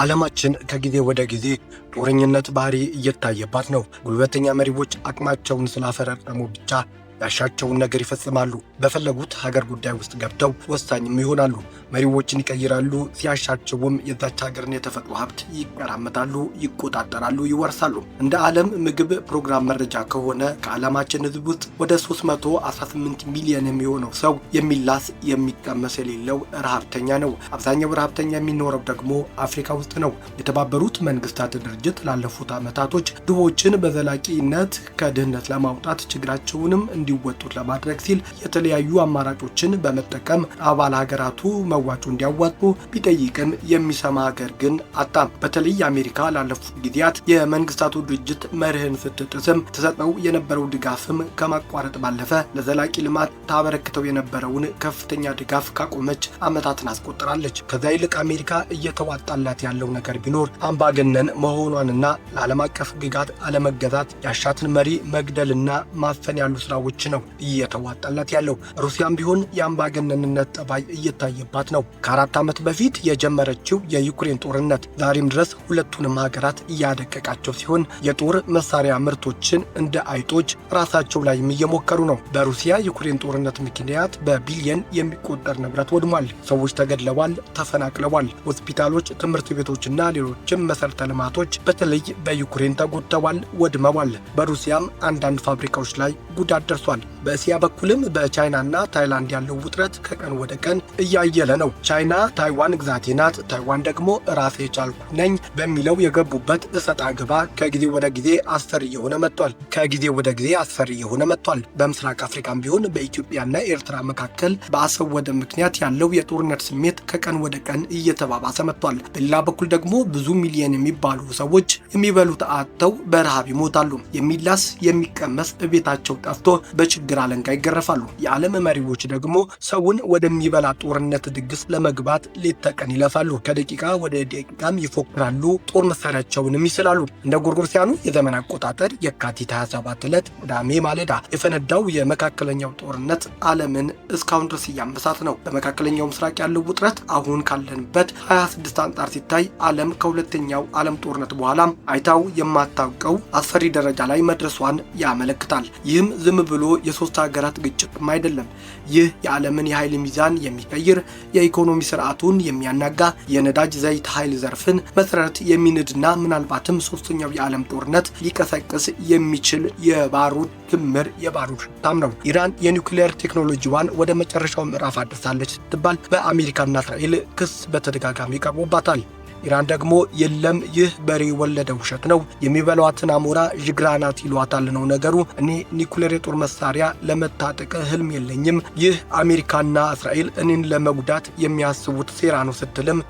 ዓለማችን ከጊዜ ወደ ጊዜ ጦረኝነት ባህሪ እየታየባት ነው። ጉልበተኛ መሪዎች አቅማቸውን ስላፈረጠሙ ብቻ ያሻቸውን ነገር ይፈጽማሉ። በፈለጉት ሀገር ጉዳይ ውስጥ ገብተው ወሳኝም ይሆናሉ። መሪዎችን ይቀይራሉ። ሲያሻቸውም የዛች ሀገርን የተፈጥሮ ሀብት ይቀራመታሉ፣ ይቆጣጠራሉ፣ ይወርሳሉ። እንደ ዓለም ምግብ ፕሮግራም መረጃ ከሆነ ከዓለማችን ሕዝብ ውስጥ ወደ 318 ሚሊዮን የሚሆነው ሰው የሚላስ የሚቀመስ የሌለው ረሃብተኛ ነው። አብዛኛው ረሃብተኛ የሚኖረው ደግሞ አፍሪካ ውስጥ ነው። የተባበሩት መንግስታት ድርጅት ላለፉት ዓመታቶች ድሆችን በዘላቂነት ከድህነት ለማውጣት ችግራቸውንም እንዲወጡት ለማድረግ ሲል የተለያዩ አማራጮችን በመጠቀም አባል ሀገራቱ መዋጮ እንዲያዋጡ ቢጠይቅም የሚሰማ ሀገር ግን አጣም። በተለይ አሜሪካ ላለፉት ጊዜያት የመንግስታቱ ድርጅት መርህን ስትጥስም ተሰጠው የነበረው ድጋፍም ከማቋረጥ ባለፈ ለዘላቂ ልማት ታበረክተው የነበረውን ከፍተኛ ድጋፍ ካቆመች ዓመታትን አስቆጥራለች። ከዛ ይልቅ አሜሪካ እየተዋጣላት ያለው ነገር ቢኖር አምባገነን መሆኗንና ለዓለም አቀፍ ግጋት አለመገዛት፣ ያሻትን መሪ መግደልና ማፈን ያሉ ስራዎች ነው እየተዋጣላት ያለው። ሩሲያም ቢሆን የአምባገነንነት ጠባይ እየታየባት ነው። ከ4 ዓመት በፊት የጀመረችው የዩክሬን ጦርነት ዛሬም ድረስ ሁለቱንም ሀገራት እያደቀቃቸው ሲሆን የጦር መሳሪያ ምርቶችን እንደ አይጦች ራሳቸው ላይም እየሞከሩ ነው። በሩሲያ ዩክሬን ጦርነት ምክንያት በቢሊየን የሚቆጠር ንብረት ወድሟል። ሰዎች ተገድለዋል፣ ተፈናቅለዋል። ሆስፒታሎች፣ ትምህርት ቤቶችና ሌሎችም መሰረተ ልማቶች በተለይ በዩክሬን ተጎድተዋል፣ ወድመዋል። በሩሲያም አንዳንድ ፋብሪካዎች ላይ ጉዳት ደርሷል። በእስያ በኩልም በቻይናና ታይላንድ ያለው ውጥረት ከቀን ወደ ቀን እያየለ ነው። ቻይና ታይዋን ግዛቴ ናት፣ ታይዋን ደግሞ ራሴ የቻልኩ ነኝ በሚለው የገቡበት እሰጥ አገባ ከጊዜ ወደ ጊዜ አስፈሪ የሆነ መጥቷል። በምስራቅ አፍሪካም ቢሆን በኢትዮጵያና ኤርትራ መካከል በአሰብ ወደብ ምክንያት ያለው የጦርነት ስሜት ከቀን ወደ ቀን እየተባባሰ መጥቷል። በሌላ በኩል ደግሞ ብዙ ሚሊዮን የሚባሉ ሰዎች የሚበሉት አጥተው በረሃብ ይሞታሉ። የሚላስ የሚቀመስ ቤታቸው ጠፍቶ በችግር አለንጋ ይገረፋሉ። የዓለም መሪዎች ደግሞ ሰውን ወደሚበላ ጦርነት ድግስ ለመግባት ሌት ተቀን ይለፋሉ። ከደቂቃ ወደ ደቂቃም ይፎክራሉ። ጦር መሳሪያቸውንም ይስላሉ። እንደ ጎርጎሮሳውያኑ የዘመን አቆጣጠር የካቲት 27 ዕለት ቅዳሜ ማለዳ የፈነዳው የመካከለኛው ጦርነት ዓለምን እስካሁን ድረስ እያመሳት ነው። በመካከለኛው ምስራቅ ያለው ውጥረት አሁን ካለንበት 26 አንጻር ሲታይ ዓለም ከሁለተኛው ዓለም ጦርነት በኋላ አይታው የማታውቀው አስፈሪ ደረጃ ላይ መድረሷን ያመለክታል። ይህም ዝም ብሎ የሶስት ሀገራት ግጭትም አይደለም። ይህ የዓለምን የኃይል ሚዛን የሚቀይር፣ የኢኮኖሚ ስርዓቱን የሚያናጋ፣ የነዳጅ ዘይት ኃይል ዘርፍን መሰረት የሚንድና ምናልባትም ሶስተኛው የዓለም ጦርነት ሊቀሰቅስ የሚችል የባሩድ ክምር የባሩድ ሽታም ነው። ኢራን የኒውክሌር ቴክኖሎጂዋን ወደ መጨረሻው ምዕራፍ አድርሳለች ስትባል በአሜሪካና እስራኤል ክስ በተደጋጋሚ ቀርቦባታል። ኢራን ደግሞ የለም ይህ በሬ ወለደ ውሸት ነው፣ የሚበሏትን አሞራ ዥግራናት ይሏታል ነው ነገሩ። እኔ ኒውክሌር የጦር መሳሪያ ለመታጠቅ ህልም የለኝም፣ ይህ አሜሪካና እስራኤል እኔን ለመጉዳት የሚያስቡት ሴራ ነው ስትልም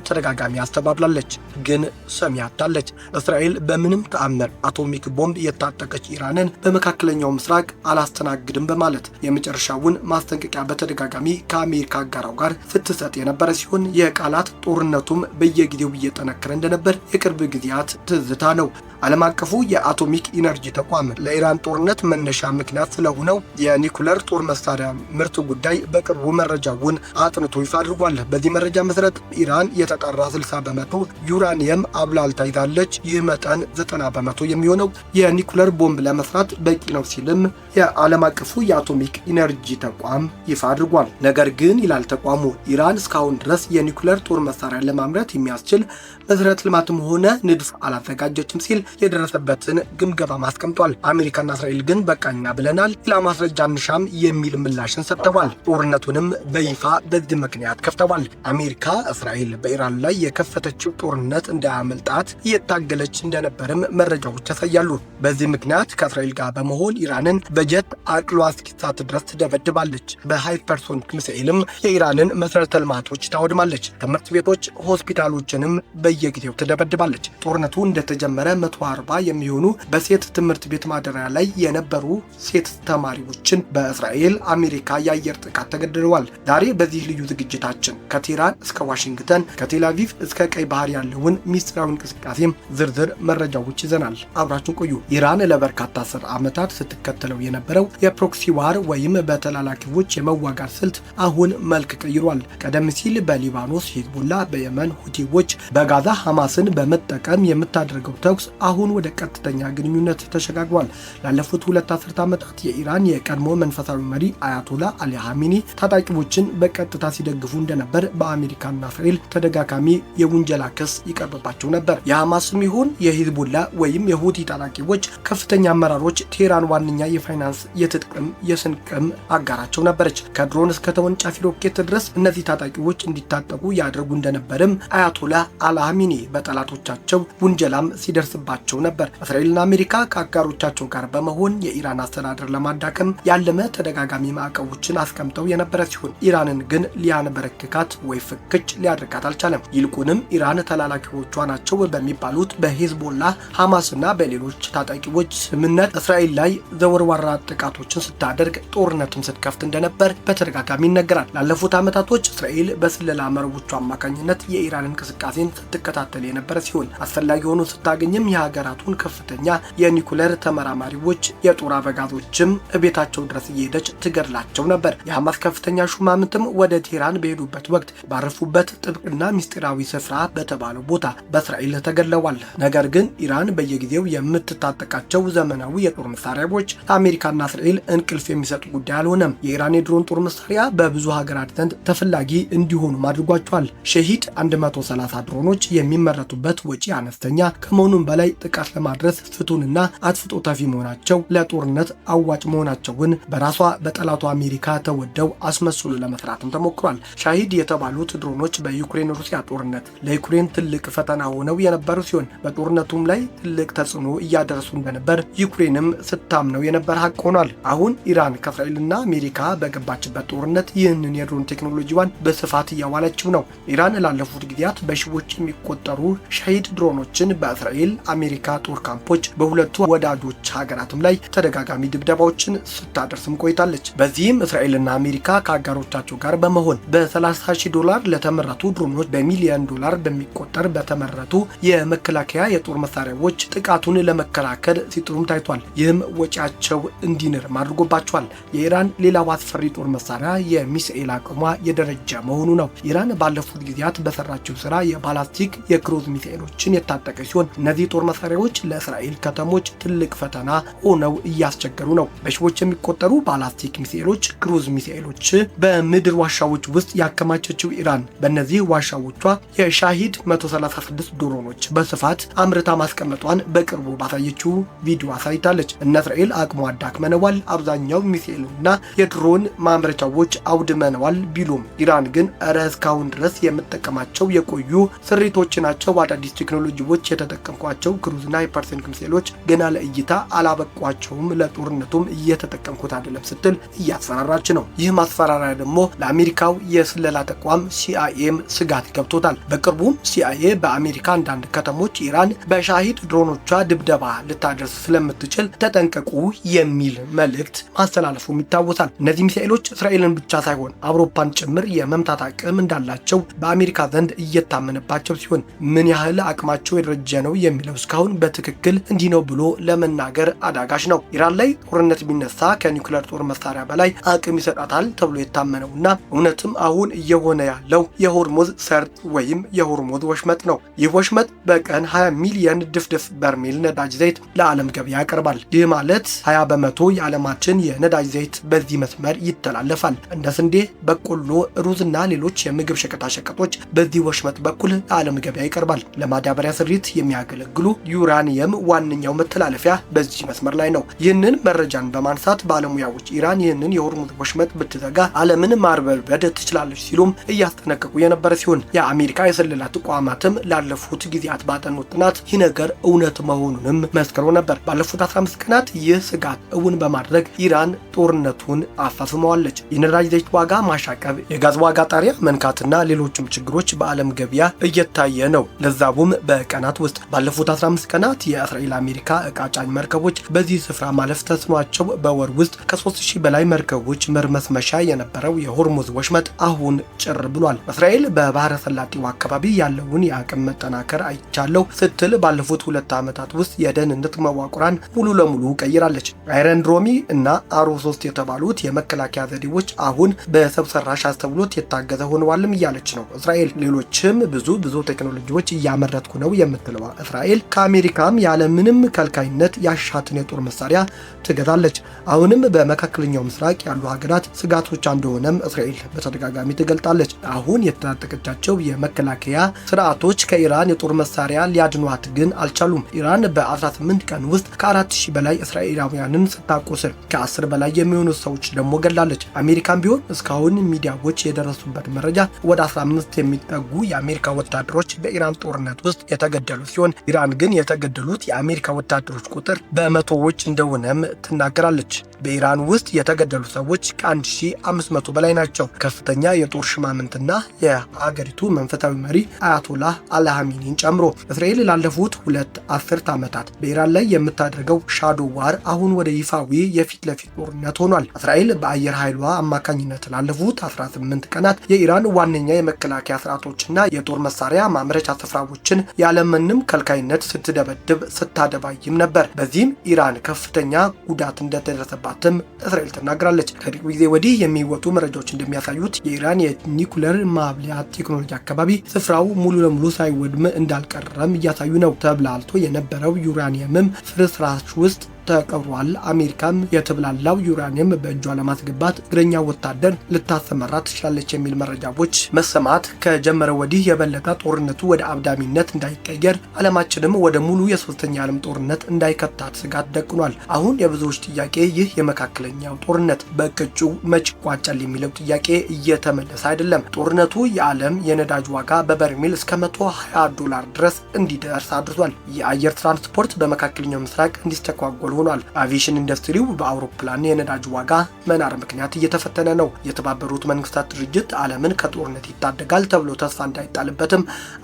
ተደጋጋሚ አስተባብላለች። ግን ሰሚ አጣለች። እስራኤል በምንም ተአምር አቶሚክ ቦምብ የታጠቀች ኢራንን በመካከለኛው ምስራቅ አላስተናግድም በማለት የመጨረሻውን ማስጠንቀቂያ በተደጋጋሚ ከአሜሪካ አጋራው ጋር ስትሰጥ የነበረ ሲሆን የቃላት ጦርነቱም በየጊዜው እየጠነከረ እንደነበር የቅርብ ጊዜያት ትዝታ ነው። ዓለም አቀፉ የአቶሚክ ኢነርጂ ተቋም ለኢራን ጦርነት መነሻ ምክንያት ስለሆነው የኒውክሌር ጦር መሳሪያ ምርት ጉዳይ በቅርቡ መረጃውን አጥንቶ ይፋ አድርጓል። በዚህ መረጃ መሰረት ኢራን የተጣራ 60 በመቶ ዩራኒየም አብላልታ ይዛለች። ይህ መጠን 90 በመቶ የሚሆነው የኒውክሌር ቦምብ ለመስራት በቂ ነው ሲልም የዓለም አቀፉ የአቶሚክ ኢነርጂ ተቋም ይፋ አድርጓል። ነገር ግን ይላል ተቋሙ ኢራን እስካሁን ድረስ የኒውክሌር ጦር መሳሪያ ለማምረት የሚያስችል መሰረተ ልማትም ሆነ ንድፍ አላዘጋጀችም ሲል የደረሰበትን ግምገማ አስቀምጧል። አሜሪካና እስራኤል ግን በቃኛ ብለናል፣ ሌላ ማስረጃ እንሻም የሚል ምላሽን ሰጥተዋል። ጦርነቱንም በይፋ በዚህ ምክንያት ከፍተዋል። አሜሪካ እስራኤል በኢራን ላይ የከፈተችው ጦርነት እንዳያመልጣት እየታገለች እንደነበርም መረጃዎች ያሳያሉ። በዚህ ምክንያት ከእስራኤል ጋር በመሆን ኢራንን በጀት አቅሏ እስኪሳት ድረስ ትደበድባለች። በሃይፐርሶኒክ ሚሳኤልም የኢራንን መሰረተ ልማቶች ታወድማለች። ትምህርት ቤቶች፣ ሆስፒታሎችንም በየጊዜው ትደበድባለች። ጦርነቱ እንደተጀመረ 140 የሚሆኑ በሴት ትምህርት ቤት ማደሪያ ላይ የነበሩ ሴት ተማሪዎችን በእስራኤል አሜሪካ የአየር ጥቃት ተገድለዋል። ዛሬ በዚህ ልዩ ዝግጅታችን ከቴህራን እስከ ዋሽንግተን ከቴል አቪቭ እስከ ቀይ ባህር ያለውን ሚስጥራዊ እንቅስቃሴም ዝርዝር መረጃዎች ይዘናል። አብራችሁን ቆዩ። ኢራን ለበርካታ 10 ዓመታት ስትከተለው የነበረው የፕሮክሲ ዋር ወይም በተላላኪዎች የመዋጋት ስልት አሁን መልክ ቀይሯል። ቀደም ሲል በሊባኖስ ሂዝቦላ፣ በየመን ሁቲዎች፣ በጋዛ ሐማስን በመጠቀም የምታደርገው ተኩስ አሁን ወደ ቀጥተኛ ግንኙነት ተሸጋግሯል። ላለፉት 2 አስርት ዓመታት የኢራን የቀድሞ መንፈሳዊ መሪ አያቶላ አሊ ኻሜኒ ታጣቂዎችን በቀጥታ ሲደግፉ እንደነበር በአሜሪካና እስራኤል ተደጋጋሚ የውንጀላ ክስ ይቀርብባቸው ነበር። የሐማስም ይሁን የሂዝቦላ ወይም የሁቲ ታጣቂዎች ከፍተኛ አመራሮች ቴህራን ዋነኛ የፋይናንስ የትጥቅም የስንቅም አጋራቸው ነበረች። ከድሮን እስከ ተወንጫፊ ሮኬት ድረስ እነዚህ ታጣቂዎች እንዲታጠቁ ያደርጉ እንደነበርም አያቶላ አሊ ኻሜኒ በጠላቶቻቸው ውንጀላም ሲደርስባቸው ነበር። እስራኤልና አሜሪካ ከአጋሮቻቸው ጋር በመሆን የኢራን አስተዳደር ለማዳከም ያለመ ተደጋጋሚ ማዕቀቦችን አስቀምጠው የነበረ ሲሆን ኢራንን ግን ሊያንበረክካት ወይ ፍክች ሊያደርጋት አልቻለም። ይልቁንም ኢራን ተላላኪዎቿ ናቸው በሚባሉት በሂዝቦላ፣ ሐማስና በሌሎች ታጣቂዎች ስምነት እስራኤል ላይ ዘወርዋራ ጥቃቶችን ስታደርግ ጦርነትን ስትከፍት እንደነበር በተደጋጋሚ ይነገራል። ላለፉት ዓመታቶች እስራኤል በስለላ መረቦቿ አማካኝነት የኢራን እንቅስቃሴን ስትከታተል የነበረ ሲሆን አስፈላጊ ሆኖ ስታገኝም የሀገራቱን ከፍተኛ የኒኩሌር ተመራማሪዎች የጦር አበጋዞችም ቤታቸው ድረስ እየሄደች ትገድላቸው ነበር። የሐማስ ከፍተኛ ሹማምንትም ወደ ቴህራን በሄዱበት ወቅት ባረፉበት ጥብቅና ሚስጥራዊ ስፍራ በተባለው ቦታ በእስራኤል ተገድለዋል። ነገር ግን ኢራን በየጊዜው የምትታጠቃቸው ዘመናዊ የጦር መሳሪያዎች ለአሜሪካና እስራኤል እንቅልፍ የሚሰጡ ጉዳይ አልሆነም። የኢራን የድሮን ጦር መሳሪያ በብዙ ሀገራት ዘንድ ተፈላጊ እንዲሆኑ አድርጓቸዋል። ሸሂድ 130 ድሮኖች የሚመረቱበት ወጪ አነስተኛ ከመሆኑም በላይ ጥቃት ለማድረስ ፍቱንና አጥፍቶ ጠፊ መሆናቸው ለጦርነት አዋጭ መሆናቸውን በራሷ በጠላቷ አሜሪካ ተወደው አስመስሎ ለመስራትም ተሞክሯል። ሻሂድ የተባሉት ድሮኖች በዩክሬን ሩሲያ ጦርነት ለዩክሬን ትልቅ ፈተና ሆነው የነበሩ ሲሆን በጦርነቱም ላይ ትልቅ ተጽዕኖ እያደረሱ እንደነበር ዩክሬንም ስታምነው የነበረ ሀቅ ሆኗል። አሁን ኢራን ከእስራኤልና አሜሪካ በገባችበት ጦርነት ይህንን የድሮን ቴክኖሎጂዋን በስፋት እያዋለችው ነው። ኢራን ላለፉት ጊዜያት በሺዎች የሚቆጠሩ ሻሂድ ድሮኖችን በእስራኤል አሜሪካ ጦር ካምፖች በሁለቱ ወዳጆች ሀገራትም ላይ ተደጋጋሚ ድብደባዎችን ስታደርስም ቆይታለች። በዚህም እስራኤልና አሜሪካ ከአጋሮቻቸው ጋር በመሆን $30,000 ለተመረቱ ድሮኖች በሚሊዮን ዶላር በሚቆጠር በተመረቱ የመከላከያ የጦር መሳሪያዎች ጥቃቱን ለመከላከል ሲጥሩም ታይቷል። ይህም ወጪያቸው እንዲንር አድርጎባቸዋል። የኢራን ሌላው አስፈሪ ጦር መሳሪያ የሚሳኤል አቅሟ የደረጃ መሆኑ ነው። ኢራን ባለፉት ጊዜያት በሰራችው ስራ የባላስቲክ የክሩዝ ሚሳኤሎችን የታጠቀ ሲሆን እነዚህ ጦር መሳሪያዎች ለእስራኤል ከተሞች ትልቅ ፈተና ሆነው እያስቸገሩ ነው። በሺዎች የሚቆጠሩ ባላስቲክ ሚሳኤሎች፣ ክሩዝ ሚሳኤሎች በምድር ዋሻዎች ውስጥ ያከማቸችው ኢራን በእነዚህ ዋሻዎቿ የሻሂድ 136 ድሮኖች በስፋት አምርታ ማስቀመጧን በቅርቡ ባሳየችው ቪዲዮ አሳይታለች። እነ እስራኤል አቅሟ አዳክመነዋል፣ አብዛኛው ሚሳኤልና የድሮን ማምረቻዎች አውድመነዋል ቢሉም ኢራን ግን እስካሁን ድረስ የምጠቀማቸው የቆዩ ስሪቶች ናቸው፣ አዳዲስ ቴክኖሎጂዎች የተጠቀምኳቸው ክሩዝና ሃይፐርሶኒክ ሚሳኤሎች ገና ለእይታ አላበቋቸውም፣ ለጦርነቱም እየተጠቀምኩት አይደለም ስትል እያስፈራራች ነው። ይህ ማስፈራሪያ ደግሞ ለአሜሪካው የስለላ ተቋም ሲአይኤም ስጋት ገብቶታል። በቅርቡም ሲአይኤ በአሜሪካ አንዳንድ ከተሞች ኢራን በሻሂድ ድሮኖቿ ድብደባ ልታደርስ ስለምትችል ተጠንቀቁ የሚል መልእክት ማስተላለፉም ይታወሳል። እነዚህ ሚሳኤሎች እስራኤልን ብቻ ሳይሆን አውሮፓን ጭምር የመምታት አቅም እንዳላቸው በአሜሪካ ዘንድ እየታመነባቸው ሲሆን ምን ያህል አቅማቸው የደረጀ ነው የሚለው እስካሁን በትክክል እንዲህ ነው ብሎ ለመናገር አዳጋች ነው። ኢራን ላይ ጦርነት ቢነሳ ከኒውክሌር ጦር መሳሪያ በላይ አቅም ይሰጣታል ተብሎ የታመነውና እውነትም አሁን እየሆነ ያለው የሆርሙዝ ሰርጥ ወይም የሆርሙዝ ወሽመጥ ነው። ይህ ወሽመጥ በቀን 20 ሚሊዮን ድፍድፍ በርሜል ነዳጅ ዘይት ለዓለም ገበያ ያቀርባል። ይህ ማለት 20 በመቶ የዓለማችን የነዳጅ ዘይት በዚህ መስመር ይተላለፋል። እንደ ስንዴ፣ በቆሎ፣ ሩዝና ሌሎች የምግብ ሸቀጣሸቀጦች በዚህ ወሽመጥ በኩል ለዓለም ገበያ ይቀርባል። ለማዳበሪያ ስሪት የሚያገለግሉ ዩራኒየም ዋነኛው መተላለፊያ በዚህ መስመር ላይ ነው። ይህንን መረጃን በማንሳት ባለሙያዎች ኢራን ይህንን የሆርሙዝ ወሽመጥ ብትዘጋ ዓለምን ማርበድበድ ትችላለች ሲሉም እያስጠነቀቁ የነበረ ሲሆን የአሜሪካ የስለላ ተቋማትም ላለፉት ጊዜያት ባጠኑት ጥናት ይህ ነገር እውነት መሆኑንም መስክሮ ነበር። ባለፉት 15 ቀናት ይህ ስጋት እውን በማድረግ ኢራን ጦርነቱን አፋፍመዋለች። የነዳጅ ዘይት ዋጋ ማሻቀብ፣ የጋዝ ዋጋ ጣሪያ መንካትና ሌሎችም ችግሮች በዓለም ገበያ እየታየ ነው። ለዛቡም በቀናት ውስጥ ባለፉት 15 ቀናት የእስራኤል አሜሪካ ዕቃ ጫኝ መርከቦች በዚህ ስፍራ ማለፍ ተስኗቸው በወር ውስጥ ከ3000 በላይ መርከቦች መርመስመሻ የነበረው የሆርሙዝ ወሽመጥ አሁን ጭር ብሏል። እስራኤል በባህረ ሰላጤው አካባቢ ያለውን የአቅም መጠናከር አይቻለው ስትል ባለፉት 2 ዓመታት ውስጥ የደህንነት መዋቅሯን ሙሉ ለሙሉ ቀይራለች። አይረን ድሮሚ እና አሮ 3 የተባሉት የመከላከያ ዘዴዎች አሁን በሰው ሰራሽ አስተውሎት የታገዘ ሆነዋልም እያለች ነው እስራኤል። ሌሎችም ብዙ ቴክኖሎጂዎች እያመረትኩ ነው የምትለው እስራኤል ከአሜሪካም ያለምንም ከልካይነት ያሻትን የጦር መሳሪያ ትገዛለች። አሁንም በመካከለኛው ምስራቅ ያሉ ሀገራት ስጋቶች እንደሆነም እስራኤል በተደጋጋሚ ትገልጣለች። አሁን የተታጠቀቻቸው የመከላከያ ስርዓቶች ከኢራን የጦር መሳሪያ ሊያድኗት ግን አልቻሉም። ኢራን በ18 ቀን ውስጥ ከ4000 በላይ እስራኤላውያንን ስታቆስል ከ10 በላይ የሚሆኑ ሰዎች ደግሞ ገላለች። አሜሪካን ቢሆን እስካሁን ሚዲያዎች የደረሱበት መረጃ ወደ 15 የሚጠጉ የአሜሪካ ወታደሮች በኢራን ጦርነት ውስጥ የተገደሉ ሲሆን ኢራን ግን የተገደሉት የአሜሪካ ወታደሮች ቁጥር በመቶዎች እንደሆነም ትናገራለች። በኢራን ውስጥ የተገደሉ ሰዎች ከ1500 በላይ ናቸው። ከፍተኛ የጦር ሽማምንትና የአገሪቱ መንፈሳዊ መሪ አያቶላህ አልሃሚኒን ጨምሮ እስራኤል ላለፉት 2 አስርት ዓመታት በኢራን ላይ የምታደርገው ሻዶ ዋር አሁን ወደ ይፋዊ የፊት ለፊት ጦርነት ሆኗል። እስራኤል በአየር ኃይሏ አማካኝነት ላለፉት 18 ቀናት የኢራን ዋነኛ የመከላከያ ስርዓቶችና የጦር መሳሪያ ማምረቻ ስፍራዎችን ያለምንም ከልካይነት ስትደበድብ ስታደባይም ነበር። በዚህም ኢራን ከፍተኛ ጉዳት እንደደረሰባትም እስራኤል ተናግራለች። ከጥቂት ጊዜ ወዲህ የሚወጡ መረጃዎች እንደሚያሳዩት የኢራን የኒኩለር ማብሊያ ቴክኖሎጂ አካባቢ ስፍራው ሙሉ ለሙሉ ሳይወድም እንዳልቀረም እያሳዩ ነው። ተብላልቶ የነበረው ዩራኒየምም ፍርስራሽ ውስጥ ተቀብሯል። አሜሪካም የተብላላው ዩራኒየም በእጇ ለማስገባት እግረኛ ወታደር ልታሰማራ ትችላለች የሚል መረጃዎች መሰማት ከጀመረ ወዲህ የበለጠ ጦርነቱ ወደ አብዳሚነት እንዳይቀየር ዓለማችንም ወደ ሙሉ የሶስተኛ ዓለም ጦርነት እንዳይከታት ስጋት ደቅኗል። አሁን የብዙዎች ጥያቄ ይህ የመካከለኛው ጦርነት በቅጩ መች ይቋጫል የሚለው ጥያቄ እየተመለሰ አይደለም። ጦርነቱ የዓለም የነዳጅ ዋጋ በበርሜል እስከ $120 ድረስ እንዲደርስ አድርሷል። የአየር ትራንስፖርት በመካከለኛው ምስራቅ እንዲስተጓጎል ሆኗል። አቪዬሽን ኢንዱስትሪው በአውሮፕላን የነዳጅ ዋጋ መናር ምክንያት እየተፈተነ ነው። የተባበሩት መንግስታት ድርጅት ዓለምን ከጦርነት ይታደጋል ተብሎ ተስፋ እንዳይጣልበትም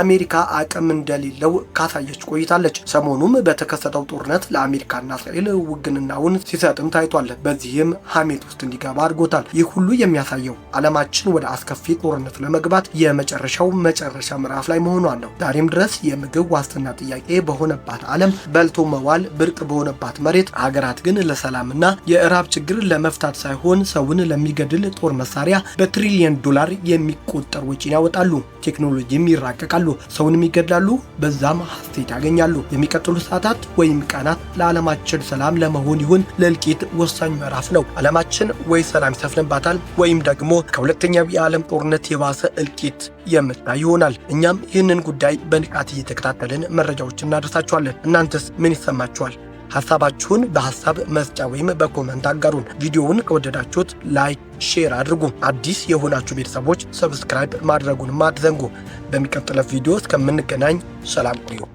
አሜሪካ አቅም እንደሌለው ካሳየች ቆይታለች። ሰሞኑም በተከሰተው ጦርነት ለአሜሪካና እስራኤል ውግንናውን ሲሰጥም ታይቷል። በዚህም ሐሜት ውስጥ እንዲገባ አድርጎታል። ይህ ሁሉ የሚያሳየው ዓለማችን ወደ አስከፊ ጦርነት ለመግባት የመጨረሻው ምዕራፍ ላይ መሆኗን ነው። ዛሬም ድረስ የምግብ ዋስትና ጥያቄ በሆነባት ዓለም በልቶ መዋል ብርቅ በሆነባት መሬት ሀገራት ግን ለሰላምና የእራብ ችግር ለመፍታት ሳይሆን ሰውን ለሚገድል ጦር መሳሪያ በትሪሊየን ዶላር የሚቆጠር ወጪን ያወጣሉ። ቴክኖሎጂም ይራቀቃሉ፣ ሰውንም ይገድላሉ፣ በዛም ሀሴት ያገኛሉ። የሚቀጥሉ ሰዓታት ወይም ቀናት ለዓለማችን ሰላም ለመሆን ይሁን ለእልቂት ወሳኝ ምዕራፍ ነው። ዓለማችን ወይ ሰላም ይሰፍንባታል ወይም ደግሞ ከሁለተኛው የዓለም ጦርነት የባሰ እልቂት የምታይ ይሆናል። እኛም ይህንን ጉዳይ በንቃት እየተከታተልን መረጃዎችን እናደርሳችኋለን። እናንተስ ምን ይሰማችኋል? ሐሳባችሁን በሐሳብ መስጫ ወይም በኮመንት አጋሩን። ቪዲዮውን ከወደዳችሁት ላይክ፣ ሼር አድርጉ። አዲስ የሆናችሁ ቤተሰቦች ሰብስክራይብ ማድረጉንም አትዘንጉ። በሚቀጥለው ቪዲዮ እስከምንገናኝ ሰላም ቆዩ።